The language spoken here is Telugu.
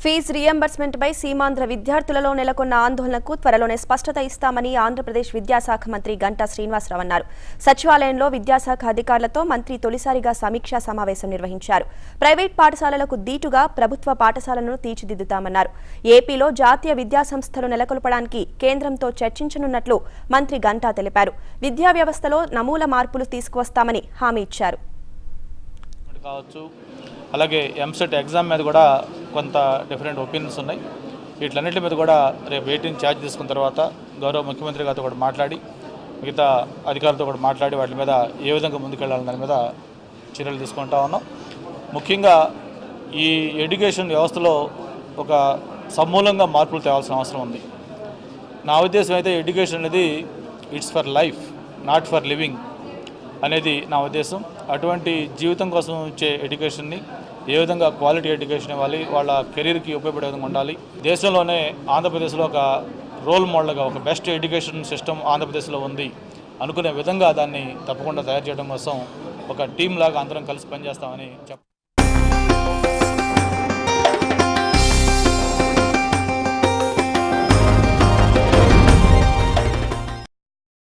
ఫీజు రీయింబర్స్మెంట్పై సీమాంధ్ర విద్యార్థులలో నెలకొన్న ఆందోళనకు త్వరలోనే స్పష్టత ఇస్తామని ఆంధ్రప్రదేశ్ విద్యాశాఖ మంత్రి గంటా శ్రీనివాసరావు అన్నారు. సచివాలయంలో విద్యాశాఖ అధికారులతో మంత్రి తొలిసారిగా సమీక్షా సమావేశం నిర్వహించారు. ప్రైవేట్ పాఠశాలలకు దీటుగా ప్రభుత్వ పాఠశాలను తీర్చిదిద్దుతామన్నారు. ఏపీలో జాతీయ విద్యాసంస్థలు నెలకొల్పడానికి కేంద్రంతో చర్చించనున్నట్లు మంత్రి గంటా తెలిపారు. విద్యా వ్యవస్థలో నమూల మార్పులు తీసుకువస్తామని హామీ ఇచ్చారు. అలాగే ఎంసెట్ ఎగ్జామ్ మీద కూడా కొంత డిఫరెంట్ ఒపీనియన్స్ ఉన్నాయి. వీటన్నిటి మీద కూడా రేపు 18 ఛార్జ్ తీసుకున్న తర్వాత గౌరవ ముఖ్యమంత్రి గారితో కూడా మాట్లాడి మిగతా అధికారులతో కూడా మాట్లాడి వాటి మీద ఏ విధంగా ముందుకెళ్లాలని దాని మీద చర్యలు తీసుకుంటా ఉన్నాం. ముఖ్యంగా ఈ ఎడ్యుకేషన్ వ్యవస్థలో ఒక సమూలంగా మార్పులు తేవాల్సిన అవసరం ఉంది. నా ఉద్దేశం అయితే ఎడ్యుకేషన్ అనేది it's for life, not for living అనేది నా ఉద్దేశం. అటువంటి జీవితం కోసం ఇచ్చే ఎడ్యుకేషన్ని ఏ విధంగా క్వాలిటీ ఎడ్యుకేషన్ ఇవ్వాలి, వాళ్ళ కెరీర్కి ఉపయోగపడే విధంగా ఉండాలి. దేశంలోనే ఆంధ్రప్రదేశ్లో ఒక రోల్ మోడల్గా ఒక బెస్ట్ ఎడ్యుకేషన్ సిస్టమ్ ఆంధ్రప్రదేశ్లో ఉంది అనుకునే విధంగా దాన్ని తప్పకుండా తయారు చేయడం కోసం ఒక టీం లాగా అందరం కలిసి పనిచేస్తామని